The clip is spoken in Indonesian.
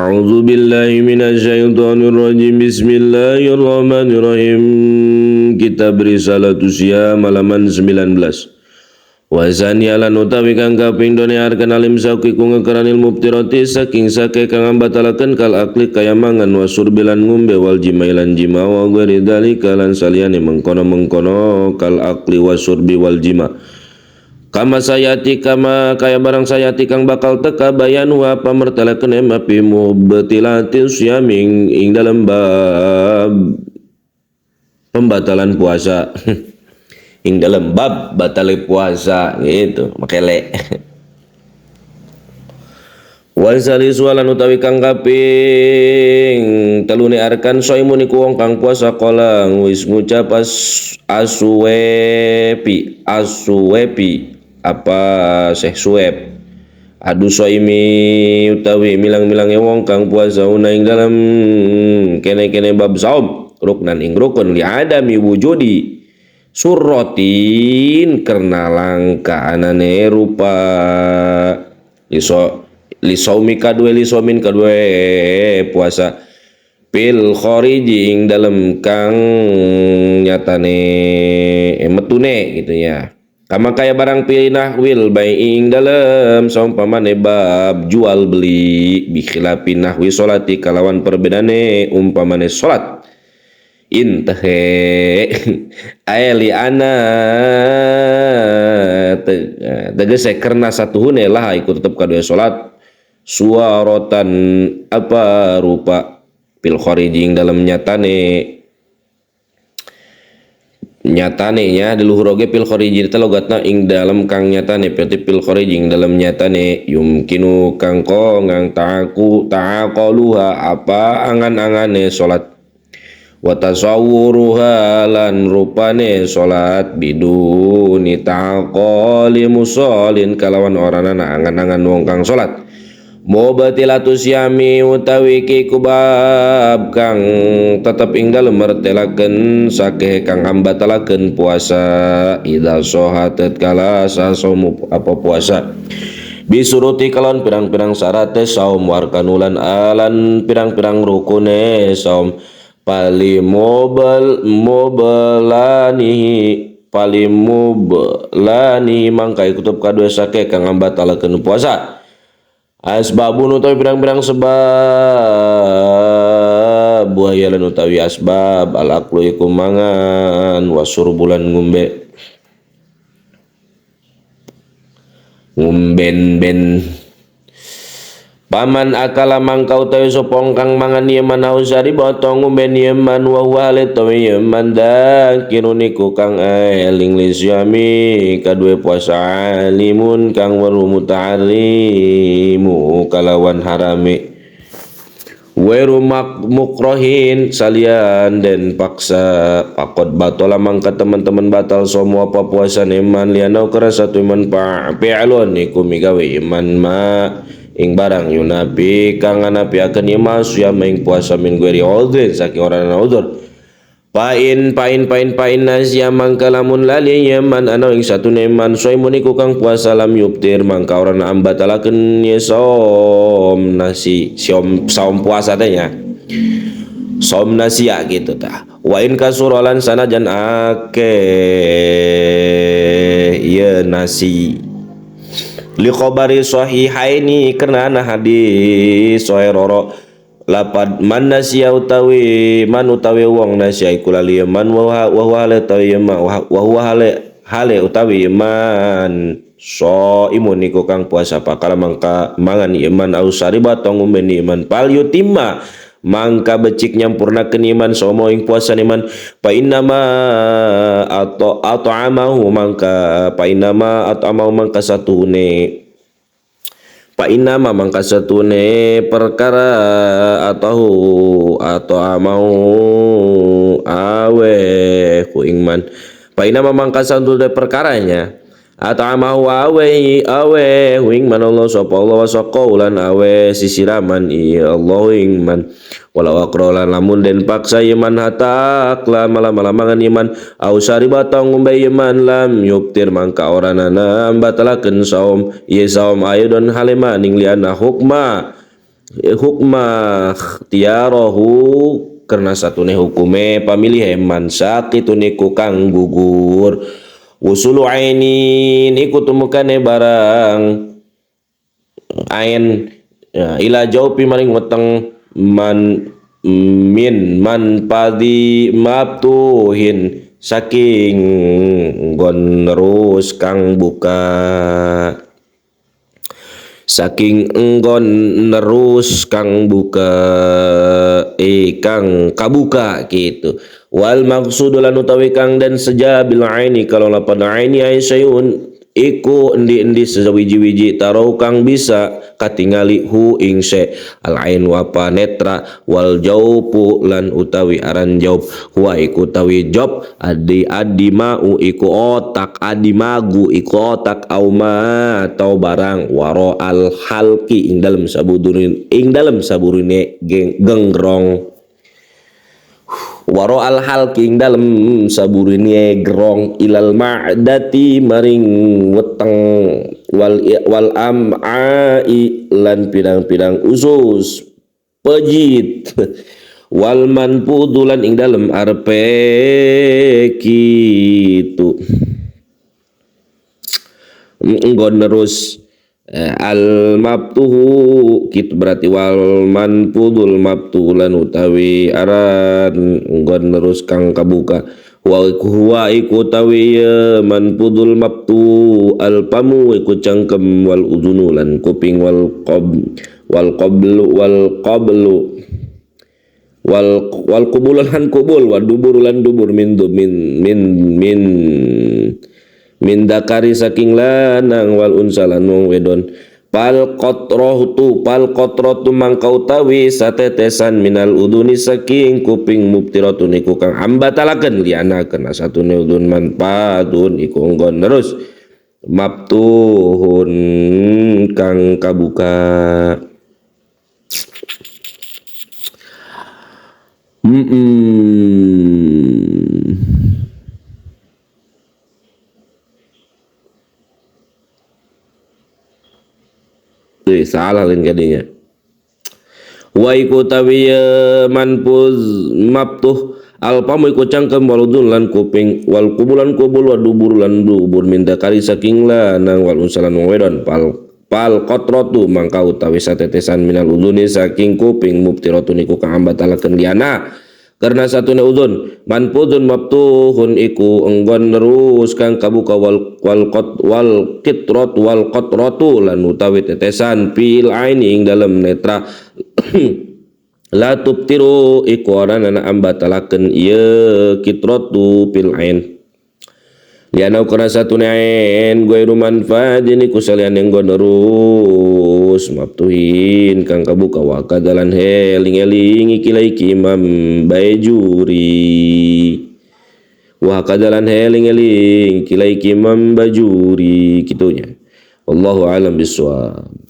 A'udzu billahi minasyaitonir rajim. Bismillahirrahmanirrahim. Kitab Risalatus Syam halaman 19. Wazani ala utawi kang kaping done arkan alim sauki ku ngekaran ilmu ptiroti saking sake kang ambatalaken kal akli kaya mangan wa surbilan ngumbe wal jimailan jima wa ghairi dzalika lan saliyane mengkono-mengkono kal akli wa surbi wal jima. Kama sayati kama kaya barang sayati kang bakal teka bayanu apa mertalakeun mapi mubtilatin syaming ing dalam bab pembatalan puasa. Ing dalam bab batali puasa gitu makele. Wasali sualan utawi kang kaping telune arkan soimun iku wong kang puasa kala wis ngucap asuwepi apa Syekh Suweb adu soimi utawi milang-milange wong kang puasa una ing dalam kene-kene bab saum ruknan ing rukun li adami wujudi surrotin karena langka anane rupa lisaumi kadue lisomin kadue puasa pil khariji ing dalam kang nyatane metune gitu ya. Kama kaya barang pilih nahwil ing dalam saumpamane bab jual beli bikhilapi nahwi solati kalawan perbedane umpamane solat intahe ayali ana tegese karena satu hune lah ikut tetep kadua solat suaratan apa rupa pil khariji ing dalam nyatane nya diluhuroge pil khariji teh logatna ing dalam kang nyatane berarti pil khariji ing dalam nyatane yumkinu kang ko ngang ta'aqaluha apa angan-angane salat wa tasawwuruha lan rupane salat biduni ta'aqali musallin kalawan orana angan-angan wong kang salat mubtilatus syami utawi ki kubab kang tetep ing dalem mertelakeun sakeh kang ambatalakeun puasa idza shahatat kala saum apa puasa bisuruti kalon pirang-pirang syarat saum warkanulan alan pirang-pirang rukune saum palimubelani mangkai kutub kadua sakeh kang ambatalakeun puasa asbabun utawi pirang-pirang sebab buayalan utawi asbab al aklu iku mangan wasurbulan ngumben paman akala mangkau utawi sopong kang mangan yeman hausari botong ngumben yeman wa wale utawi yeman dakirun iku kang eling lisyami kadue puasa alimun kang waru muta'arimu kalawan harame weru mukrohin salian dan paksa pakot batola mangka teman-teman batal semua apa puasa neman lianau kerasa tu iman pe'alon iku migawe iman ma ing barang yunapi kang anapi akan imas ya maing puasa min gueri udhrin saking orana udhur pain nasya mangka lamun lali yaman ana ing satu neman soimun iku kang puasa lam yuptir mangka orana ambatalakeun ye saum nasi saum puasa teh nya saum nasia gitu tah wa in kasuralan sanajan akeh ye nasi li khabari sahihaini karena hadis sahih roro lapad man nasiya utawi wong nasiya iku lali man wa hale utawi hale utawi man so imun iku kang puasa pakala mangka mangan iman ausari batong umben iman pal yutimma mangka becik nyampurnakeun iman somo ing puasa iman pa innama at'amahu mangka pa innama at'amahu mangka satune pa innama mangka satune perkara atau amahu awe ku ingman pa innama mangka satune perkaranya atau amahu awe wing man Allah sapa Allah wasaqaulan awe sisiraman iya Allah ingman walau akrolan lamun den paksa iman hatak la malam-malamangan iman au saribatong ngumbai iman lam yuktir mangka oranana batalakeun saum ieu saum ayeudon halema ning liana hukma hukma ikhtiyarahu karena satune hukume pamilih man sakitune ku kang gugur usulu ainin iku tumukane barang ain ya, ila jaupi maring weteng man man padi maptuhin saking gon nerus kang buka saking enggon nerus kang buka kang kabuka gitu wal maksud lan utawi kang dan sejabil aini kalau lapan aini aisyun iku endi-endi sewiji-wiji tarau kang bisa katingali hu ing se al ain wapa netra wal jaupu lan utawi aran jaub huwa iku tawi job adi mau iku otak adi magu iku otak auma atau barang waro al halki ing dalam saburine gengrong waro al halki ing dalam saburine gerong ilal ma'dati maring weteng wal am'ai lan pidang-pidang usus pejit wal manpudulan ing dalam arpe kitu nggon nerus al mabtuhu gitu berarti wal manpudul mabtulan utawi aran nggon nerus kang kabuka huwa iku tawi manpudul mabtu al pamu iku cangkem wal udunu lan kuping wal qablu wal kubulan kubul wal dubur lan dubur min dakari saking lanang wal unsalan wong wedon pal qatratu mangkau tawi satetesan minal uduni saking kuping mubtiratun iku kang ambatalaken liana kena satune udun manpadun iku nggon terus mabtuhun kang kabuka salah lain kadinya wa iku tawi manpuz mabtuh alpamu iku cangkem waludun lan kuping wal kubulan kubul wa dubur lan dubur min dakari saking lanang wal unsalan wedon pal qatratu mangka utawi satetesan minal uduni saking kuping mubtiratun iku kang ambatalaken liana karena satune udun manpudun mabtuhun iku enggon nerus kang kabuka wal kitrat wal qatratu lan utawi tetesan pil aini ing dalem netra la tubtiru iku arana ambatalaken ieu kitratu pil ain liana ukra satune ain ghairu manfaadin iku salian enggon nerus mabtuhin kang kabuka wa kadalan heling-eling iki Imam Bajuri wa kadalan heling-eling iki Imam Bajuri kitunya wallahu alam bisawab.